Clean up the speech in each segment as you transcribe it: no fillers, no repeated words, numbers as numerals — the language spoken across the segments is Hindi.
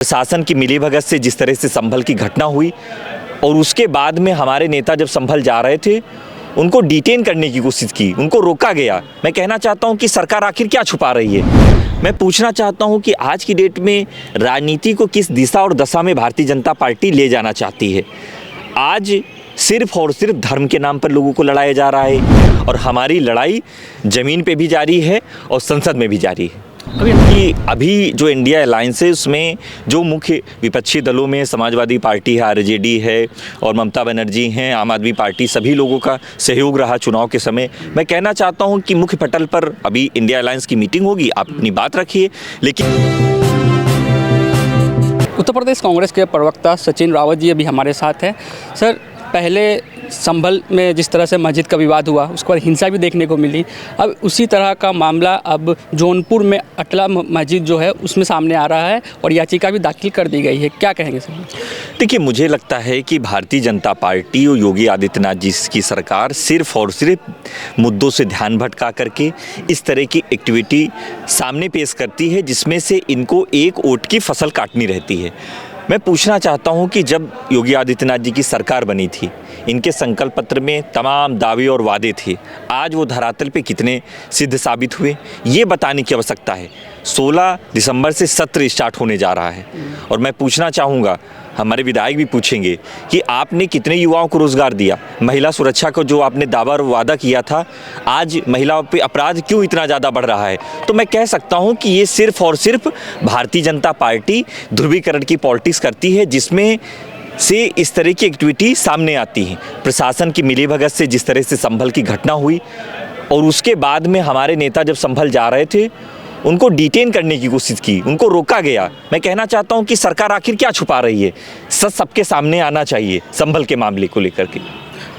प्रशासन की मिलीभगत से जिस तरह से संभल की घटना हुई और उसके बाद में हमारे नेता जब संभल जा रहे थे उनको डिटेन करने की कोशिश की, उनको रोका गया। मैं कहना चाहता हूं कि सरकार आखिर क्या छुपा रही है। मैं पूछना चाहता हूं कि आज की डेट में राजनीति को किस दिशा और दशा में भारतीय जनता पार्टी ले जाना चाहती है। आज सिर्फ और सिर्फ धर्म के नाम पर लोगों को लड़ाया जा रहा है और हमारी लड़ाई ज़मीन पे भी जारी है और संसद में भी जारी है। अभी जो इंडिया अलायंस है उसमें जो मुख्य विपक्षी दलों में समाजवादी पार्टी है, आरजेडी है और ममता बनर्जी हैं, आम आदमी पार्टी, सभी लोगों का सहयोग रहा चुनाव के समय। मैं कहना चाहता हूं कि मुख्य पटल पर अभी इंडिया अलायंस की मीटिंग होगी, आप अपनी बात रखिए। लेकिन उत्तर प्रदेश कांग्रेस के प्रवक्ता सचिन रावत जी अभी हमारे साथ हैं। सर, पहले संभल में जिस तरह से मस्जिद का विवाद हुआ उसके बाद हिंसा भी देखने को मिली, अब उसी तरह का मामला अब जौनपुर में अटला मस्जिद जो है उसमें सामने आ रहा है और याचिका भी दाखिल कर दी गई है। क्या कहेंगे सर? देखिए, मुझे लगता है कि भारतीय जनता पार्टी और योगी आदित्यनाथ जी की सरकार सिर्फ और सिर्फ मुद्दों से ध्यान भटका करके इस तरह की एक्टिविटी सामने पेश करती है जिसमें से इनको एक वोट की फसल काटनी रहती है। मैं पूछना चाहता हूं कि जब योगी आदित्यनाथ जी की सरकार बनी थी, इनके संकल्प पत्र में तमाम दावे और वादे थे, आज वो धरातल पे कितने सिद्ध साबित हुए ये बताने की आवश्यकता है। 16 दिसंबर से सत्र स्टार्ट होने जा रहा है और मैं पूछना चाहूँगा, हमारे विधायक भी पूछेंगे कि आपने कितने युवाओं को रोजगार दिया, महिला सुरक्षा को जो आपने दावा और वादा किया था, आज महिलाओं पे अपराध क्यों इतना ज़्यादा बढ़ रहा है। तो मैं कह सकता हूं कि ये सिर्फ और सिर्फ भारतीय जनता पार्टी ध्रुवीकरण की पॉलिटिक्स करती है जिसमें से इस तरह की एक्टिविटी सामने आती है। प्रशासन की मिलीभगत से जिस तरह से संभल की घटना हुई और उसके बाद में हमारे नेता जब संभल जा रहे थे उनको डिटेन करने की कोशिश की, उनको रोका गया। मैं कहना चाहता हूं कि सरकार आखिर क्या छुपा रही है। सच सबके सामने आना चाहिए संभल के मामले को लेकर के।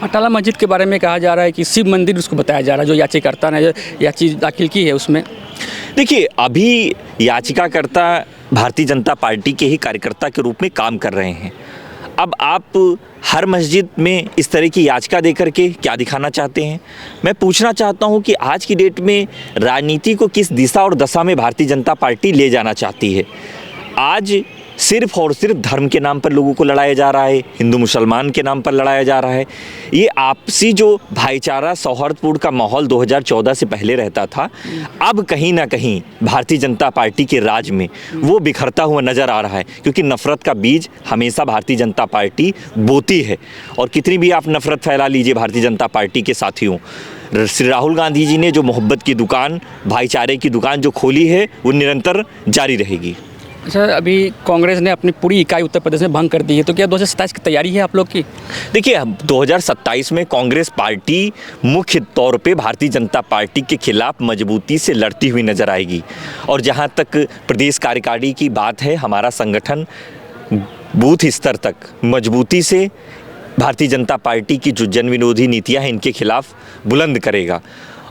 अटाला मस्जिद के बारे में कहा जा रहा है कि शिव मंदिर उसको बताया जा रहा है, जो याचिकाकर्ता ने याचिका दाखिल की है उसमें। देखिए, अभी याचिकाकर्ता भारतीय जनता पार्टी के ही कार्यकर्ता के रूप में काम कर रहे हैं। अब आप हर मस्जिद में इस तरह की याचिका देकर के क्या दिखाना चाहते हैं। मैं पूछना चाहता हूं कि आज की डेट में राजनीति को किस दिशा और दशा में भारतीय जनता पार्टी ले जाना चाहती है। आज सिर्फ और सिर्फ धर्म के नाम पर लोगों को लड़ाया जा रहा है, हिंदू मुसलमान के नाम पर लड़ाया जा रहा है। ये आपसी जो भाईचारा सौहार्दपूर्ण का माहौल 2014 से पहले रहता था, अब कहीं ना कहीं भारतीय जनता पार्टी के राज में वो बिखरता हुआ नज़र आ रहा है, क्योंकि नफ़रत का बीज हमेशा भारतीय जनता पार्टी बोती है। और कितनी भी आप नफ़रत फैला लीजिए भारतीय जनता पार्टी के साथियों, श्री राहुल गांधी जी ने जो मोहब्बत की दुकान, भाईचारे की दुकान जो खोली है वो निरंतर जारी रहेगी। अच्छा, अभी कांग्रेस ने अपनी पूरी इकाई उत्तर प्रदेश में भंग कर दी है, तो क्या 2027 की तैयारी है आप लोग की? देखिए, 2027 में कांग्रेस पार्टी मुख्य तौर पे भारतीय जनता पार्टी के खिलाफ मजबूती से लड़ती हुई नजर आएगी। और जहां तक प्रदेश कार्यकारिणी की बात है, हमारा संगठन बूथ स्तर तक मजबूती से भारतीय जनता पार्टी की जो जन विरोधी नीतियाँ हैं इनके खिलाफ बुलंद करेगा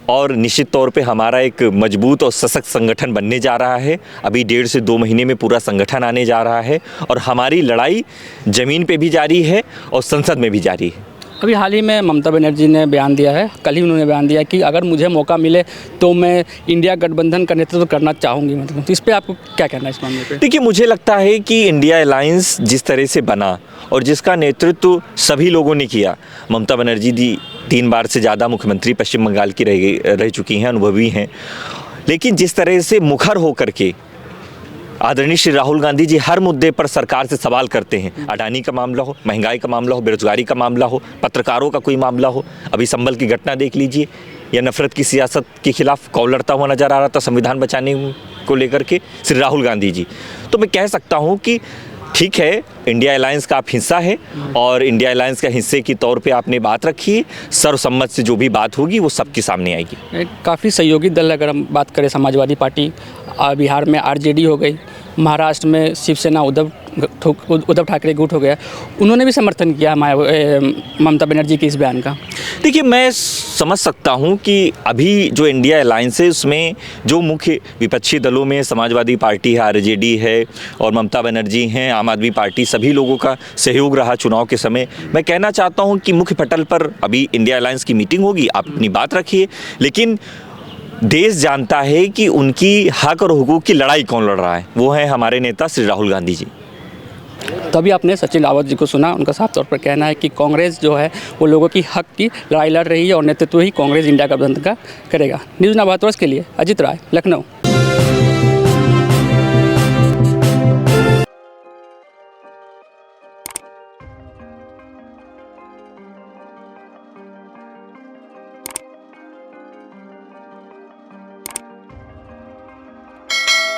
और निश्चित तौर पे हमारा एक मजबूत और सशक्त संगठन बनने जा रहा है। अभी 1.5 से 2 महीने में पूरा संगठन आने जा रहा है और हमारी लड़ाई ज़मीन पे भी जारी है और संसद में भी जारी है। अभी हाल ही में ममता बनर्जी ने बयान दिया है, कल ही उन्होंने बयान दिया कि अगर मुझे मौका मिले तो मैं इंडिया गठबंधन का नेतृत्व करना चाहूँगी। मतलब तो इस पर आपको क्या कहना है इस मामले पे? देखिए, मुझे लगता है कि इंडिया अलायंस जिस तरह से बना और जिसका नेतृत्व सभी लोगों ने किया, ममता बनर्जी जी 3 बार से ज़्यादा मुख्यमंत्री पश्चिम बंगाल की रह चुकी हैं, अनुभवी हैं, लेकिन जिस तरह से मुखर होकर के आदरणीय श्री राहुल गांधी जी हर मुद्दे पर सरकार से सवाल करते हैं, अडानी का मामला हो, महंगाई का मामला हो, बेरोजगारी का मामला हो, पत्रकारों का कोई मामला हो, अभी संभल की घटना देख लीजिए, या नफरत की सियासत के खिलाफ कौल लड़ता हुआ नजर आ रहा था संविधान बचाने को लेकर के श्री राहुल गांधी जी। तो मैं कह सकता हूँ कि ठीक है, इंडिया अलायंस का आप हिस्सा है और इंडिया अलायंस का हिस्से के तौर पे आपने बात रखी है, सर्वसम्मत से जो भी बात होगी वो सबके सामने आएगी। काफ़ी सहयोगी दल, अगर हम बात करें समाजवादी पार्टी, बिहार में आरजेडी हो गई, महाराष्ट्र में शिवसेना उद्धव ठाकरे गुट हो गया, उन्होंने भी समर्थन किया ममता बनर्जी के इस बयान का। देखिए, मैं समझ सकता हूं कि अभी जो इंडिया अलायंस है उसमें जो मुख्य विपक्षी दलों में समाजवादी पार्टी है, आरजेडी है और ममता बनर्जी हैं, आम आदमी पार्टी, सभी लोगों का सहयोग रहा चुनाव के समय। मैं कहना चाहता हूं कि मुख्य पटल पर अभी इंडिया अलायंस की मीटिंग होगी, आप अपनी बात रखिए। लेकिन देश जानता है कि उनकी हक और हुकूक की लड़ाई कौन लड़ रहा है, वो है हमारे नेता श्री राहुल गांधी जी। तभी आपने सचिन रावत जी को सुना, उनका साफ तौर पर कहना है कि कांग्रेस जो है वो लोगों की हक की लड़ाई लड़ रही है और नेतृत्व ही कांग्रेस इंडिया गठबंधन का करेगा। न्यूज़ 9 भारतवर्ष के लिए अजित राय, लखनऊ।